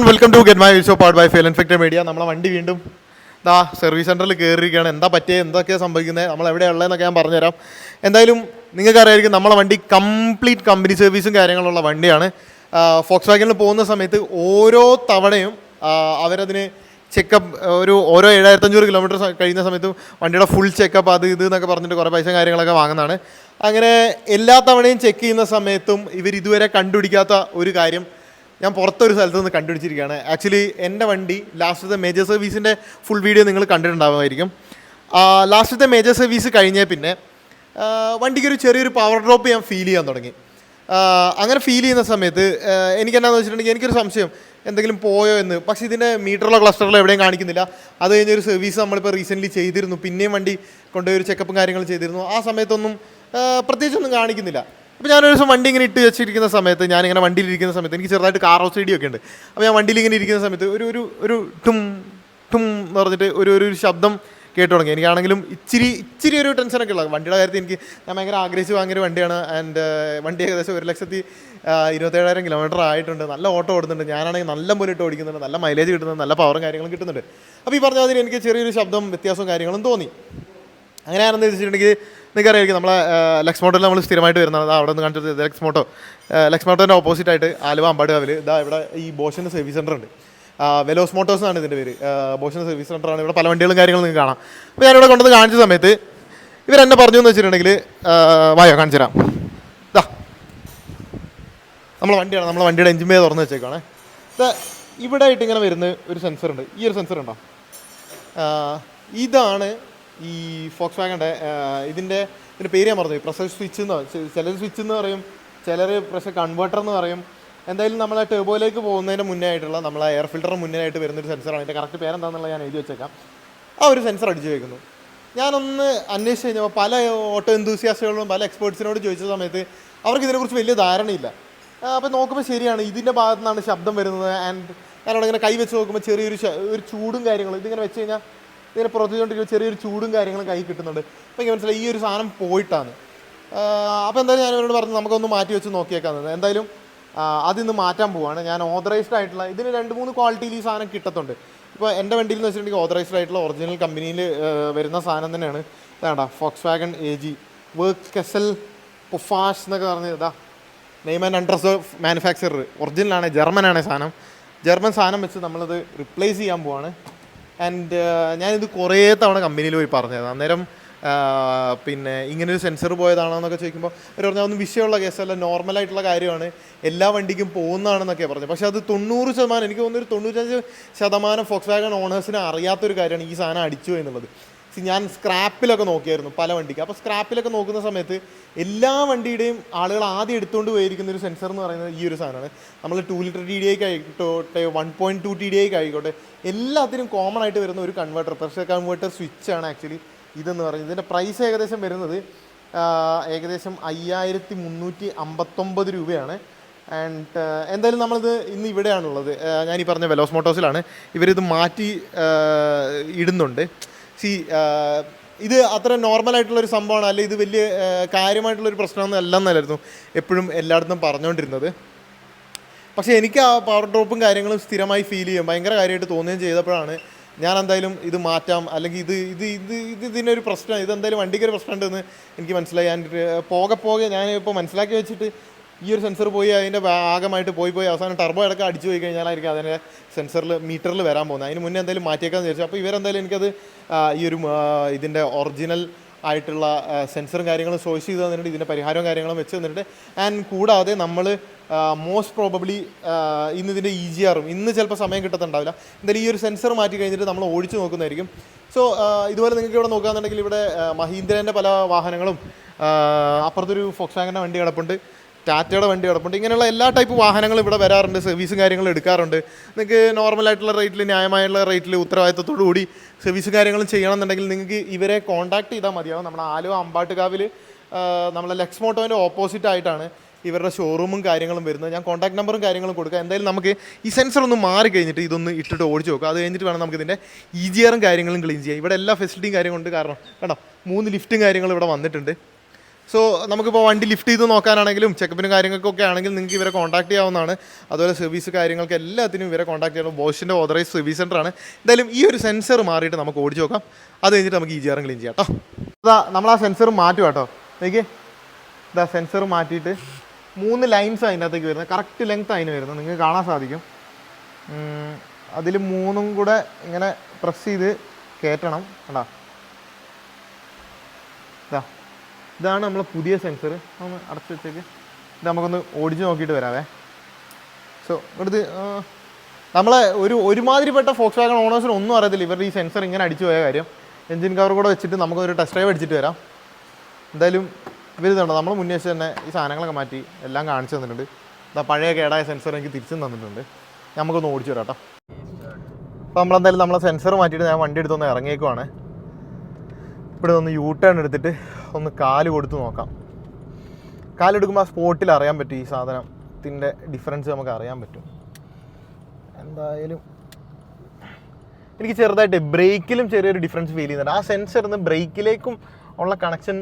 Welcome to get my show part by fail infected media. നമ്മളെ വണ്ടി വീണ്ടും service സെൻറ്ററിൽ കയറിയിരിക്കുകയാണ്. എന്താ പറ്റിയത്, എന്തൊക്കെയാണ് സംഭവിക്കുന്നത്, നമ്മൾ എവിടെയുള്ളതെന്നൊക്കെ ഞാൻ പറഞ്ഞുതരാം. എന്തായാലും നിങ്ങൾക്കറിയായിരിക്കും നമ്മളെ വണ്ടി കംപ്ലീറ്റ് കമ്പനി സർവീസും കാര്യങ്ങളുള്ള വണ്ടിയാണ്. ഫോക്സ് വാഗണിൽ പോകുന്ന സമയത്ത് ഓരോ തവണയും അവരതിന് ചെക്കപ്പ് ഓരോ 7500 കിലോമീറ്റർ കഴിയുന്ന സമയത്തും വണ്ടിയുടെ ഫുൾ ചെക്കപ്പ് അത് ഇത് എന്നൊക്കെ പറഞ്ഞിട്ട് കുറേ പൈസ കാര്യങ്ങളൊക്കെ വാങ്ങുന്നതാണ്. അങ്ങനെ എല്ലാ തവണയും ചെക്ക് ചെയ്യുന്ന സമയത്തും ഇതുവരെ കണ്ടുപിടിക്കാത്ത ഒരു കാര്യം ഞാൻ പുറത്തൊരു സ്ഥലത്ത് നിന്ന് കണ്ടുപിടിച്ചിരിക്കുകയാണ്. ആക്ച്വലി എൻ്റെ വണ്ടി ലാസ്റ്റത്തെ മേജർ സർവീസിൻ്റെ ഫുൾ വീഡിയോ നിങ്ങൾ കണ്ടിട്ടുണ്ടാകുമായിരിക്കും. ലാസ്റ്റത്തെ മേജർ സർവീസ് കഴിഞ്ഞേ പിന്നെ വണ്ടിക്കൊരു ചെറിയൊരു പവർ ഡ്രോപ്പ് ഞാൻ ഫീൽ ചെയ്യാൻ തുടങ്ങി. അങ്ങനെ ഫീൽ ചെയ്യുന്ന സമയത്ത് എനിക്കെന്നാന്ന് വെച്ചിട്ടുണ്ടെങ്കിൽ എനിക്കൊരു സംശയം എന്തെങ്കിലും പോയോ എന്ന്. പക്ഷേ ഇതിൻ്റെ മീറ്ററിലോ ക്ലസ്റ്ററിലോ എവിടെയും കാണിക്കുന്നില്ല. അത് കഴിഞ്ഞൊരു സർവീസ് നമ്മളിപ്പോൾ റീസെൻ്റ്ലി ചെയ്തിരുന്നു, പിന്നെയും വണ്ടി കൊണ്ടുപോയി ഒരു ചെക്കപ്പും കാര്യങ്ങളും ചെയ്തിരുന്നു. ആ സമയത്തൊന്നും പ്രത്യേകിച്ചൊന്നും കാണിക്കുന്നില്ല. അപ്പോൾ ഞാനൊരു ദിവസം വണ്ടി ഇങ്ങനെ ഇട്ട് വെച്ചിരിക്കുന്ന സമയത്ത്, ഞാനിങ്ങനെ വണ്ടിയിലിരിക്കുന്ന സമയത്ത് എനിക്ക് ചെറുതായിട്ട് കാർ OCD ഒക്കെ ഉണ്ട്. അപ്പോൾ ഞാൻ വണ്ടിയിൽ ഇങ്ങനെ ഇരിക്കുന്ന സമയത്ത് ഒരു ടും ടും എന്ന് പറഞ്ഞിട്ട് ഒരു ശബ്ദം കേട്ടു തുടങ്ങി. എനിക്കാണെങ്കിലും ഇച്ചിരി ഒരു ടെൻഷനൊക്കെ ഉള്ളത്. വണ്ടിയുടെ കാര്യത്തിൽ ഞാൻ ഭയങ്കര ആഗ്രഹിച്ച് വാങ്ങിയൊരു വണ്ടിയാണ്. ആൻഡ് വണ്ടി ഏകദേശം 1,27,000 കിലോമീറ്റർ ആയിട്ടുണ്ട്. നല്ല ഓട്ടം ഓടുന്നുണ്ട്. ഞാനാണെങ്കിൽ നല്ല പോലെ ഇട്ട് ഓടിക്കുന്നുണ്ട്, നല്ല മൈലേജ് കിട്ടുന്നുണ്ട്, നല്ല പവറും കാര്യങ്ങളും കിട്ടുന്നുണ്ട്. അപ്പോൾ ഈ പറഞ്ഞ അതിന് എനിക്ക് ചെറിയൊരു ശബ്ദം വ്യത്യാസവും കാര്യങ്ങളും തോന്നി. അങ്ങനെയാണെന്ന് വെച്ചിട്ടുണ്ടെങ്കിൽ നിങ്ങൾക്കറിയായിരിക്കും നമ്മളെ ലെക്സ്മോട്ടോയിൽ നമ്മൾ സ്ഥിരമായിട്ട് വരുന്നത്. അവിടെ നിന്ന് കാണിച്ചത് ലെക്സ്മോട്ടോൻ്റെ ഓപ്പോസിറ്റായിട്ട് ആലുവ അമ്പാടുകാവിൽ ഇവിടെ ഈ ബോഷിൻ്റെ സർവീസ് സെൻ്റർ ഉണ്ട്. വെലോസ് മോട്ടോഴ്സ് എന്നാണ് ഇതിൻ്റെ പേര്. ബോഷിൻ്റെ സർവീസ് സെൻ്ററാണ്. ഇവിടെ പല വണ്ടികളും കാര്യങ്ങളും നിങ്ങൾക്ക് കാണാം. അപ്പോൾ ഞാനിവിടെ കൊണ്ടുവന്ന് കാണിച്ച സമയത്ത് ഇവരെന്നെ പറഞ്ഞു എന്ന് വെച്ചിട്ടുണ്ടെങ്കിൽ വായോ കാണിച്ചു തരാം. നമ്മളെ വണ്ടിയാണ്, നമ്മളെ വണ്ടിയുടെ എഞ്ചിൻ ബേ തുറന്ന് വെച്ചേക്കാണ്. ഇവിടെ ആയിട്ട് ഇങ്ങനെ വരുന്ന ഒരു സെൻസർ ഉണ്ട്. ഈ ഒരു സെൻസർ ഉണ്ടോ, ഇതാണ് ഈ ഫോക്സ് വാഗണിൻ്റെ ഇതിൻ്റെ പേര് ഞാൻ പറഞ്ഞു. പ്രഷർ സ്വിച്ച് എന്ന്, ചിലർ സ്വിച്ച് എന്ന് പറയും, ചിലർ പ്രഷർ കൺവേർട്ടർ എന്ന് പറയും. എന്തായാലും നമ്മളെ ടേബോയിലേക്ക് പോകുന്നതിന് മുന്നേ ആയിട്ടുള്ള നമ്മളെ എയർ ഫിൽറ്ററിന് മുന്നേ ആയിട്ട് വരുന്നൊരു സെൻസറാണ്. അതിൻ്റെ കറക്റ്റ് പേരെന്താണെന്നുള്ളത് ഞാൻ എഴുതി വെച്ചേക്കാം. ആ ഒരു സെൻസർ അടിച്ചു വയ്ക്കുന്നു. ഞാനൊന്ന് അന്വേഷിച്ച് കഴിഞ്ഞപ്പോൾ പല ഓട്ടോ എന്തൂസിയാസ്റ്റുകളും പല എക്സ്പേർട്സിനോട് ചോദിച്ച സമയത്ത് അവർക്ക് ഇതിനെക്കുറിച്ച് വലിയ ധാരണയില്ല. അപ്പോൾ നോക്കുമ്പോൾ ശരിയാണ്, ഇതിൻ്റെ ഭാഗത്തു നിന്നാണ് ശബ്ദം വരുന്നത്. ആൻഡ് ഞാനവിടെ ഇങ്ങനെ കൈ വെച്ച് നോക്കുമ്പോൾ ചെറിയൊരു ചൂടും കാര്യങ്ങളും ഇതിങ്ങനെ വെച്ച് കഴിഞ്ഞാൽ ഇതിനെ പ്രവർത്തിച്ചുകൊണ്ടിരിക്കുമ്പോൾ ചെറിയൊരു ചൂടും കാര്യങ്ങളും കൈ കിട്ടുന്നുണ്ട്. അപ്പോൾ എനിക്ക് മനസ്സിലായി ഈ ഒരു സാധനം പോയിട്ടാണ്. അപ്പോൾ എന്തായാലും ഞാൻ ഇവരോട് പറഞ്ഞു നമുക്കൊന്ന് മാറ്റി വെച്ച് നോക്കിയേക്കാന്നത്. എന്തായാലും അതിന്ന് മാറ്റാൻ പോവുകയാണ്. ഞാൻ ഓതറൈസ്ഡ് ആയിട്ടുള്ള ഇതിന് 2-3 ക്വാളിറ്റിയിൽ ഈ സാധനം കിട്ടത്തുണ്ട്. ഇപ്പോൾ എൻ്റെ വണ്ടിയിൽ എന്ന് വെച്ചിട്ടുണ്ടെങ്കിൽ ഓതറൈസ്ഡ് ആയിട്ടുള്ള ഒറിജിനൽ കമ്പനിയിൽ വരുന്ന സാധനം തന്നെയാണ്. ഇതാണ്ട ഫോക്സ് വാഗൺ AG വർക്ക് കെസൽ പുഫാഷ് എന്നൊക്കെ പറഞ്ഞ് name and address of manufacturer. ഒറിജിനലാണ്, ജർമ്മനാണ് സാധനം. ജർമ്മൻ സാധനം വെച്ച് നമ്മളത് റിപ്ലേസ് ചെയ്യാൻ പോവാണ്. ആൻഡ് ഞാനിത് കുറേ തവണ കമ്പനിയിൽ പോയി പറഞ്ഞത്. അന്നേരം പിന്നെ ഇങ്ങനൊരു സെൻസർ പോയതാണോ എന്നൊക്കെ ചോദിക്കുമ്പോൾ അവർ പറഞ്ഞാൽ ഒന്നും വിഷയമുള്ള കേസല്ല, നോർമലായിട്ടുള്ള കാര്യമാണ്, എല്ലാ വണ്ടിക്കും പോകുന്നതാണെന്നൊക്കെ പറഞ്ഞു. പക്ഷേ അത് 90%, എനിക്ക് തോന്നുന്നൊരു 95% ഫോക്സ് വാഗൺ ഓണേഴ്സിന് അറിയാത്തൊരു കാര്യമാണ് ഈ സാധനം അടിച്ചു എന്നുള്ളത്. ഞാൻ സ്ക്രാപ്പിലൊക്കെ നോക്കിയായിരുന്നു പല വണ്ടിക്ക്. അപ്പോൾ സ്ക്രാപ്പിലൊക്കെ നോക്കുന്ന സമയത്ത് എല്ലാ വണ്ടിയുടെയും ആളുകൾ ആദ്യം എടുത്തുകൊണ്ട് പോയിരിക്കുന്ന ഒരു സെൻസർ എന്ന് പറയുന്നത് ഈ ഒരു സാധനമാണ്. നമ്മൾ 2 ലിറ്റർ TDI ആയിക്കോട്ടെ, 1.2 TDI ആയിക്കോട്ടെ, എല്ലാത്തിനും കോമൺ ആയിട്ട് വരുന്ന ഒരു കൺവേർട്ടർ, പ്രഷർ കൺവേർട്ടർ സ്വിച്ചാണ് ആക്ച്വലി ഇതെന്ന് പറയുന്നത്. ഇതിൻ്റെ പ്രൈസ് ഏകദേശം വരുന്നത് 5359 രൂപയാണ്. ആൻഡ് എന്തായാലും നമ്മളിത് ഇന്ന് ഇവിടെയാണുള്ളത്. ഞാൻ ഈ പറഞ്ഞ വെലോസ് മോട്ടോഴ്സിലാണ്. ഇവരിത് മാറ്റി ഇടുന്നുണ്ട്. ഇത് അത്ര നോർമലായിട്ടുള്ളൊരു സംഭവമാണ്, അല്ലെങ്കിൽ ഇത് വലിയ കാര്യമായിട്ടുള്ളൊരു പ്രശ്നമൊന്നും അല്ലെന്നല്ലായിരുന്നു എപ്പോഴും എല്ലായിടത്തും പറഞ്ഞുകൊണ്ടിരുന്നത്. പക്ഷേ എനിക്ക് ആ പവർ ഡ്രോപ്പും കാര്യങ്ങളും സ്ഥിരമായി ഫീൽ ചെയ്യും, ഭയങ്കര കാര്യമായിട്ട് തോന്നുകയും ചെയ്തപ്പോഴാണ് ഞാൻ എന്തായാലും ഇത് മാറ്റാം, അല്ലെങ്കിൽ ഇതിനൊരു പ്രശ്നം, ഇതെന്തായാലും വണ്ടിക്കൊരു പ്രശ്നമുണ്ടെന്ന് എനിക്ക് മനസ്സിലായി. പോകെ ഞാൻ ഇപ്പോൾ മനസ്സിലാക്കി വെച്ചിട്ട് ഈ ഒരു സെൻസർ പോയി അതിൻ്റെ ഭാഗമായിട്ട് പോയി അവസാനം ടർബോ ഇടയ്ക്ക് അടിച്ചു പോയി കഴിഞ്ഞാലായിരിക്കും അതിൻ്റെ സെൻസറിൽ മീറ്ററിൽ വരാൻ പോകുന്നത്. അതിന് മുന്നേ എന്തായാലും മാറ്റിയേക്കാന്ന് വിചാരിച്ചു. അപ്പോൾ ഇവരെന്തായാലും എനിക്കത് ഈ ഒരു ഇതിൻ്റെ ഒറിജിനൽ ആയിട്ടുള്ള സെൻസറും കാര്യങ്ങളും ചോയ്സ് ചെയ്ത് തന്നിട്ട് ഇതിൻ്റെ പരിഹാരവും കാര്യങ്ങളും വെച്ച് തന്നിട്ട്. ആൻഡ് കൂടാതെ നമ്മൾ മോസ്റ്റ് പ്രോബബ്ലി ഇതിൻ്റെ EGR ഇന്ന് ചിലപ്പോൾ സമയം കിട്ടത്തുണ്ടാവില്ല. എന്തായാലും ഈ ഒരു സെൻസർ മാറ്റി കഴിഞ്ഞിട്ട് നമ്മൾ ഓടിച്ച് നോക്കുന്നതായിരിക്കും. സോ ഇതുപോലെ നിങ്ങൾക്ക് ഇവിടെ നോക്കുകയാണെന്നുണ്ടെങ്കിൽ ഇവിടെ മഹീന്ദ്രേൻ്റെ പല വാഹനങ്ങളും, അപ്പുറത്തൊരു ഫോക്സ് വാഗണിൻ്റെ വണ്ടി കിടപ്പുണ്ട്, ടാറ്റയുടെ വണ്ടി കിടപ്പുണ്ട്. ഇങ്ങനെയുള്ള എല്ലാ ടൈപ്പ് വാഹനങ്ങളും ഇവിടെ വരാറുണ്ട്, സർവീസും കാര്യങ്ങളും എടുക്കാറുണ്ട്. നിങ്ങൾക്ക് നോർമലായിട്ടുള്ള റേറ്റിൽ, ന്യായമായുള്ള റേറ്റിൽ ഉത്തരവാദിത്തത്തോടു കൂടി സർവീസും കാര്യങ്ങളും ചെയ്യണമെന്നുണ്ടെങ്കിൽ നിങ്ങൾക്ക് ഇവരെ കോൺടാക്ട് ചെയ്താൽ മതിയാവും. നമ്മുടെ ആലുവ അമ്പാട്ടുകാവിൽ നമ്മളെ ലെക്സ്മോട്ടോൻ്റെ ഓപ്പോസിറ്റ് ആയിട്ടാണ് ഇവരുടെ ഷോറൂമും കാര്യങ്ങളും വരുന്നത്. ഞാൻ കോൺടാക്ട് നമ്പറും കാര്യങ്ങളും കൊടുക്കുക. എന്തായാലും നമുക്ക് ഈ സെൻസർ ഒന്ന് മാറി കഴിഞ്ഞിട്ട് ഇതൊന്ന് ഇട്ടിട്ട് ഓടിച്ച് നോക്കുക. അത് കഴിഞ്ഞിട്ട് വേണം നമുക്കിതിൻ്റെ EGR കാര്യങ്ങളും ക്ലീൻ ചെയ്യാം. ഇവിടെ എല്ലാ ഫെസിലിറ്റിയും കാര്യങ്ങളുണ്ട്. കാരണം കണ്ടോ 3 ലിഫ്റ്റും കാര്യങ്ങളും ഇവിടെ വന്നിട്ടുണ്ട്. സോ നമുക്കിപ്പോൾ വണ്ടി ലിഫ്റ്റ് ചെയ്ത് നോക്കാനാണെങ്കിലും ചെക്കപ്പിനും കാര്യങ്ങൾക്കൊക്കെ ആണെങ്കിൽ നിങ്ങൾക്ക് ഇവരെ കോൺടാക്ട് ചെയ്യാവുന്നതാണ്. അതുപോലെ സർവീസ് കാര്യങ്ങൾക്ക് എല്ലാത്തിനും ഇവരെ കോൺടാക്ട് ചെയ്യണം. ബോഷിൻ്റെ ഓതറൈസ് സർവീസ് സെൻ്ററാണ്. എന്തായാലും ഈ ഒരു സെൻസർ മാറിയിട്ട് നമുക്ക് ഓടിച്ച് നോക്കാം. അത് കഴിഞ്ഞിട്ട് നമുക്ക് EGR ക്ലീൻ ചെയ്യാം കേട്ടോ. ഇതാ നമ്മൾ ആ സെൻസർ മാറ്റും കേട്ടോ. നോക്കിയേ, ഇതാ സെൻസർ മാറ്റിയിട്ട് 3 ലൈൻസ് അതിനകത്തേക്ക് വരുന്നത്. കറക്റ്റ് ലെങ്ത് അതിന് വരുന്നത് നിങ്ങൾക്ക് കാണാൻ സാധിക്കും. അതിൽ 3ഉം കൂടെ ഇങ്ങനെ പ്രസ് ചെയ്ത് കയറ്റണം കേട്ടോ. ഇതാണ് നമ്മൾ പുതിയ സെൻസർ. ഒന്ന് അടച്ചു വെച്ചേക്ക്. ഇത് നമുക്കൊന്ന് ഓടിച്ച് നോക്കിയിട്ട് വരാവേ. സോ ഇവിടുത്തെ നമ്മളെ ഒരുമാതിരിപ്പെട്ട ഫോക്സ് വാഗൺ ഓണേഴ്സിന് ഒന്നും അറിയത്തില്ല ഇവരുടെ ഈ സെൻസർ ഇങ്ങനെ അടിച്ചു പോയ കാര്യം. എൻജിൻ കവർ കൂടെ വെച്ചിട്ട് നമുക്കൊരു ടെസ്റ്റ് ഡ്രൈവ് അടിച്ചിട്ട് വരാം. എന്തായാലും ഇവരുന്നുണ്ടോ നമ്മൾ മുന്നേ വെച്ച് തന്നെ ഈ സാധനങ്ങളൊക്കെ മാറ്റി എല്ലാം കാണിച്ചു തന്നിട്ടുണ്ട്. പഴയ കേടായ സെൻസർ എനിക്ക് തിരിച്ചും തന്നിട്ടുണ്ട്. നമുക്കൊന്ന് ഓടിച്ചു വരാം കേട്ടോ. അപ്പോൾ നമ്മളെന്തായാലും നമ്മളെ സെൻസർ മാറ്റിയിട്ട് ഞാൻ വണ്ടി എടുത്തൊന്ന് ഇറങ്ങിയേക്കുവാണ്. ഇവിടെ ഒന്ന് യൂ ടേൺ എടുത്തിട്ട് ഒന്ന് കാല് കൊടുത്ത് നോക്കാം. കാലെടുക്കുമ്പോൾ ആ സ്പോട്ടിൽ അറിയാൻ പറ്റും ഈ സാധനത്തിൻ്റെ ഡിഫറൻസ് നമുക്ക് അറിയാൻ പറ്റും. എന്തായാലും എനിക്ക് ചെറുതായിട്ട് ബ്രേക്കിലും ചെറിയൊരു ഡിഫറൻസ് ഫീൽ ചെയ്യുന്നുണ്ട്. ആ സെൻസറിന്ന് ബ്രേക്കിലേക്കും ഉള്ള കണക്ഷൻ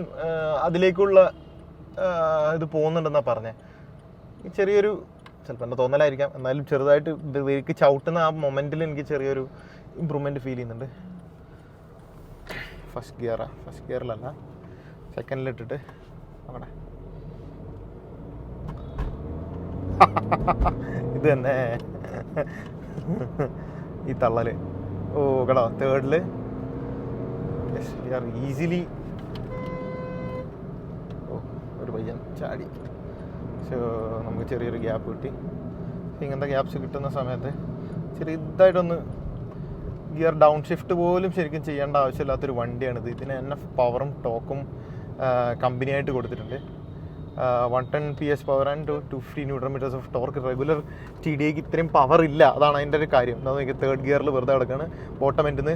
അതിലേക്കുള്ള ഇത് പോകുന്നുണ്ടെന്നാണ് പറഞ്ഞത്. ചെറിയൊരു ചിലപ്പോൾ എൻ്റെ തോന്നലായിരിക്കാം. എന്നാലും ചെറുതായിട്ട് ബ്രേക്ക് ചവിട്ടുന്ന ആ മൊമെൻറ്റിൽ എനിക്ക് ചെറിയൊരു ഇമ്പ്രൂവ്മെൻറ്റ് ഫീൽ ചെയ്യുന്നുണ്ട്. ഫസ്റ്റ് ഗിയറിലല്ല, സെക്കൻഡിലിട്ടിട്ട് അവിടെ ഇത് തന്നെ ഈ തള്ളൽ. ഓ കേട്ടോ, തേർഡിൽ ഈസിലി ഒരു പയ്യൻ ചാടി. സോ നമുക്ക് ചെറിയൊരു ഗ്യാപ്പ് കിട്ടി. ഇങ്ങനത്തെ ഗ്യാപ്സ് കിട്ടുന്ന സമയത്ത് ചെറിയതായിട്ടൊന്ന് ഗിയർ ഡൗൺ ഷിഫ്റ്റ് പോലും ശരിക്കും ചെയ്യേണ്ട ആവശ്യമില്ലാത്തൊരു വണ്ടിയാണിത്. ഇതിന് തന്നെ പവറും ടോക്കും കമ്പനിയായിട്ട് കൊടുത്തിട്ടുണ്ട്. 110 PS power and 250 Nm of torque. Regular TDIക്ക് ഇത്രയും പവർ ഇല്ല. അതാണ് അതിൻ്റെ ഒരു കാര്യം. എന്താ നോക്കിയാൽ തേർഡ് ഗിയറിൽ വെറുതെ കിടക്കുകയാണ്. ബോട്ടം എൻഡിൽ നിന്ന്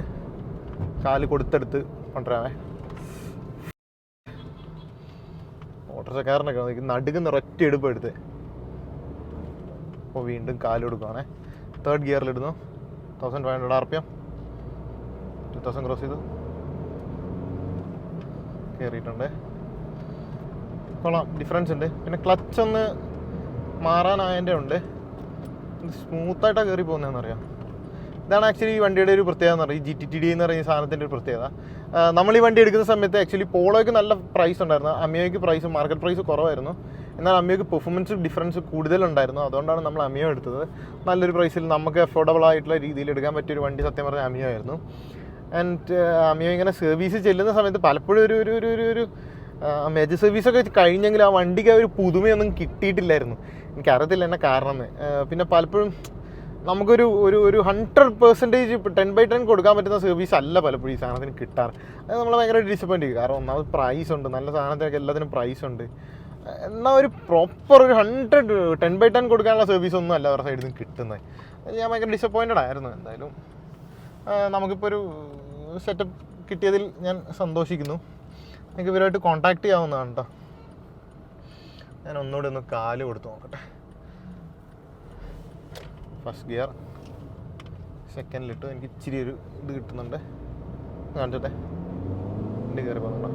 കാല് കൊടുത്തെടുത്ത് കൊണ്ടുവരാമേ. ഓട്ടോറിക്ഷക്കാരനൊക്കെ നോക്കി നടുക്കുന്ന ഒരൊറ്റ എടുപ്പ് എടുത്ത്. അപ്പോൾ വീണ്ടും കാല് കൊടുക്കുകയാണേ. തേർഡ് ഗിയറിലിടുന്നു. 1500 RPM, 2000 ക്രോസ് ചെയ്തു, കയറിയിട്ടുണ്ട്. കൊള്ളാം, ഡിഫറൻസ് ഉണ്ട്. പിന്നെ ക്ലച്ച് ഒന്ന് മാറാനായതിൻ്റെ ഉണ്ട്. സ്മൂത്തായിട്ടാണ് കയറി പോകുന്നതെന്നറിയാം. ഇതാണ് ആക്ച്വലി ഈ വണ്ടിയുടെ ഒരു പ്രത്യേകത എന്ന് പറയുന്നത്. GTTD എന്ന് പറയുന്ന സാധനത്തിൻ്റെ ഒരു പ്രത്യേകത. നമ്മൾ ഈ വണ്ടി എടുക്കുന്ന സമയത്ത് ആക്ച്വലി പോളോയ്ക്ക് നല്ല പ്രൈസ് ഉണ്ടായിരുന്നു. അമിയോയ്ക്ക് പ്രൈസ് മാർക്കറ്റ് പ്രൈസ് കുറവായിരുന്നു. എന്നാൽ അമിയോയ്ക്ക് പെർഫോമൻസ് ഡിഫറൻസ് കൂടുതലുണ്ടായിരുന്നു. അതുകൊണ്ടാണ് നമ്മൾ അമിയോ എടുത്തത്. നല്ലൊരു പ്രൈസിൽ നമുക്ക് അഫോർഡബിൾ ആയിട്ടുള്ള രീതിയിൽ എടുക്കാൻ പറ്റിയൊരു വണ്ടി സത്യം പറഞ്ഞാൽ അമിയോ ആയിരുന്നു. ആൻഡ് അമിയോ ഇങ്ങനെ സർവീസ് ചെല്ലുന്ന സമയത്ത് പലപ്പോഴും ഒരു മേജർ സർവീസൊക്കെ കഴിഞ്ഞെങ്കിൽ ആ വണ്ടിക്ക് ഒരു പുതുമയൊന്നും കിട്ടിയിട്ടില്ലായിരുന്നു. എനിക്കറിയത്തില്ല എന്നെ കാരണം. പിന്നെ പലപ്പോഴും നമുക്കൊരു 100% 10/10 കൊടുക്കാൻ പറ്റുന്ന സർവീസ് അല്ല പലപ്പോഴും ഈ സാധനത്തിന് കിട്ടാറ്. അത് നമ്മളെ ഭയങ്കര ഡിസപ്പോയിൻ്റ് ചെയ്യും. കാരണം ഒന്നാമത് പ്രൈസ് ഉണ്ട്, നല്ല സാധനത്തിനൊക്കെ എല്ലാത്തിനും പ്രൈസ് ഉണ്ട്. എന്നാൽ ഒരു പ്രോപ്പർ ഒരു 10/10 കൊടുക്കാനുള്ള സർവീസ് ഒന്നും അല്ല അവരുടെ സൈഡിൽ നിന്ന് കിട്ടുന്നത്. ഞാൻ ഭയങ്കര ഡിസപ്പോയിൻറ്റഡ് ആയിരുന്നു. എന്തായാലും നമുക്കിപ്പോൾ ഒരു സെറ്റപ്പ് കിട്ടിയതിൽ ഞാൻ സന്തോഷിക്കുന്നു. എനിക്ക് ഇവരുമായിട്ട് കോൺടാക്ട് ചെയ്യാവുന്നതാണ് കേട്ടോ. ഞാൻ ഒന്നുകൂടി ഒന്ന് കാല് കൊടുത്ത് നോക്കട്ടെ. ഫസ്റ്റ് ഗിയർ, സെക്കൻഡിലിട്ടു. എനിക്ക് ഇച്ചിരി ഒരു ഇത് കിട്ടുന്നുണ്ട്. കാണിച്ചോട്ടെ, വണ്ടി കയറി പോകുന്നുണ്ടോ?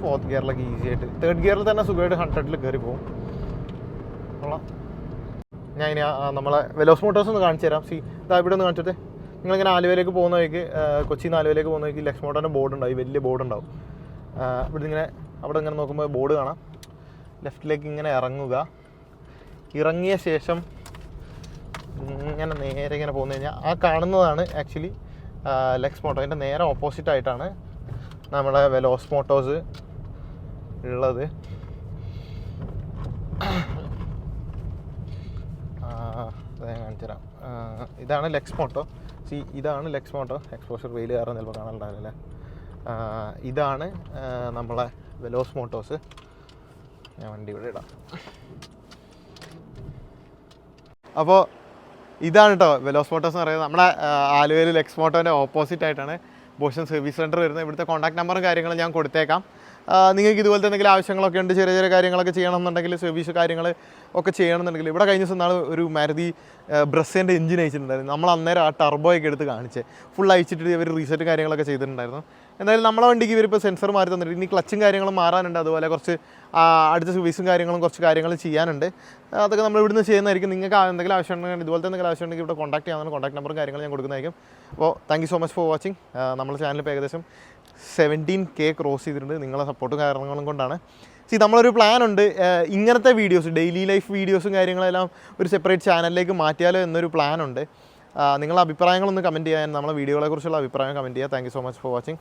ഫോർത്ത് ഗിയറിലൊക്കെ ഈസി ആയിട്ട്, തേർഡ് ഗിയറിൽ തന്നെ സുഖമായിട്ട് 100ൽ കയറി പോകും. കൊള്ളാം. ഞാൻ ഇനി നമ്മളെ വെലോസ് മോട്ടോഴ്സ് ഒന്ന് കാണിച്ചു തരാം. ഇതാ ഇവിടെ ഒന്ന് കാണിച്ചിട്ട്, നിങ്ങളിങ്ങനെ ആലുവയിലേക്ക് പോകുന്ന വഴിക്ക്, കൊച്ചി ആലുവയിലേക്ക് പോകുന്ന വഴിക്ക് ലെക്സ് മോട്ടോറിൻ്റെ ബോർഡ് ഉണ്ടാവും. വലിയ ബോർഡ് ഉണ്ടാവും. ഇവിടെ ഇങ്ങനെ അവിടെ ഇങ്ങനെ നോക്കുമ്പോൾ ബോർഡ് കാണാം. ലെഫ്റ്റിലേക്ക് ഇങ്ങനെ ഇറങ്ങുക. ഇറങ്ങിയ ശേഷം ഇങ്ങനെ നേരെ ഇങ്ങനെ പോകുന്നു കഴിഞ്ഞാൽ ആ കാണുന്നതാണ് ആക്ച്വലി ലെക്സ് മോട്ടോ. അതിൻ്റെ നേരെ ഓപ്പോസിറ്റായിട്ടാണ് നമ്മുടെ വെലോസ് മോട്ടോഴ്സ് ഉള്ളത്. ഞാൻ കാണിച്ചു തരാം. ഇതാണ് ലെക്സ് മോട്ടോ. ഇതാണ് ലെക്സ് മോട്ടോ. എക്സ്പോഷർ വെയിൽ കാരണം ചിലപ്പോൾ കാണാനുണ്ടാവില്ല. ഇതാണ് നമ്മളെ വെലോസ് മോട്ടോഴ്സ്. ഞാൻ വണ്ടി ഇവിടെ ഇടാം. അപ്പോൾ ഇതാണ് കേട്ടോ വെലോസ് മോട്ടോഴ്സ് എന്ന് പറയുന്നത്. നമ്മുടെ ആലുവയിൽ ലെക്സ് മോട്ടോൻ്റെ ഓപ്പോസിറ്റ് ആയിട്ടാണ് ബോഷൻ സർവീസ് സെൻറ്റർ വരുന്നത്. ഇവിടുത്തെ കോൺടാക്ട് നമ്പറും കാര്യങ്ങളും ഞാൻ കൊടുത്തേക്കാം. നിങ്ങൾക്ക് ഇതുപോലത്തെ എന്തെങ്കിലും ആവശ്യങ്ങളൊക്കെ ഉണ്ട്, ചെറിയ ചെറിയ കാര്യങ്ങളൊക്കെ ചെയ്യണമെന്നുണ്ടെങ്കിൽ, സർവീസ് കാര്യങ്ങൾ ഒക്കെ ചെയ്യണമെന്നുണ്ടെങ്കിൽ, ഇവിടെ കഴിഞ്ഞ ദിവസം നാൾ ഒരു മാരുതി ബ്രസ്സേൻ്റെ എഞ്ചിൻ അയച്ചിട്ടുണ്ടായിരുന്നു. നമ്മൾ അന്നേരം ആ ടർബോയൊക്കെ എടുത്ത് കാണിച്ച് ഫുൾ അയച്ചിട്ട് ഇവർ റീസെറ്റ് കാര്യങ്ങളൊക്കെ ചെയ്തിട്ടുണ്ടായിരുന്നു. എന്തായാലും നമ്മളെ വണ്ടിക്ക് ഇവരിപ്പോൾ സെൻസർ മാറി തന്നിട്ട് ഇനി ക്ലച്ചും കാര്യങ്ങളും മാറാനുണ്ട്. അതുപോലെ കുറച്ച് അടുത്ത സർവീസും കാര്യങ്ങളും കുറച്ച് കാര്യങ്ങൾ ചെയ്യാനുണ്ട്. അതൊക്കെ നമ്മൾ ഇവിടുന്ന് ചെയ്യുന്നതായിരിക്കും. നിങ്ങൾക്ക് എന്തെങ്കിലും ആവശ്യമുണ്ടെങ്കിൽ, ഇതുപോലത്തെ എന്തെങ്കിലും ആവശ്യമുണ്ടെങ്കിൽ ഇവിടെ കോൺടാക്ട് ചെയ്യാവുന്ന കോൺടാക്ട് നമ്പറും കാര്യങ്ങളും ഞാൻ കൊടുക്കുന്നതായിരിക്കും. അപ്പോൾ thank you so much for watching. നമ്മുടെ ചാനൽ ഇപ്പോൾ ഏകദേശം 17K ക്രോസ് ചെയ്തിട്ടുണ്ട്. നിങ്ങളെ സപ്പോർട്ടും കാരണങ്ങളും കൊണ്ടാണ്. നമ്മളൊരു പ്ലാൻ ഉണ്ട്, ഇങ്ങനത്തെ വീഡിയോസ്, ഡെയിലി ലൈഫ് വീഡിയോസും കാര്യങ്ങളെല്ലാം ഒരു സെപ്പറേറ്റ് ചാനലിലേക്ക് മാറ്റിയാലോ എന്നൊരു പ്ലാനുണ്ട്. നിങ്ങളുടെ അഭിപ്രായങ്ങളൊന്ന് കമൻറ്റ് ചെയ്യാൻ, നമ്മളെ വീഡിയോകളെക്കുറിച്ചുള്ള അഭിപ്രായം കമൻറ്റ് ചെയ്യുക. Thank you so much for watching.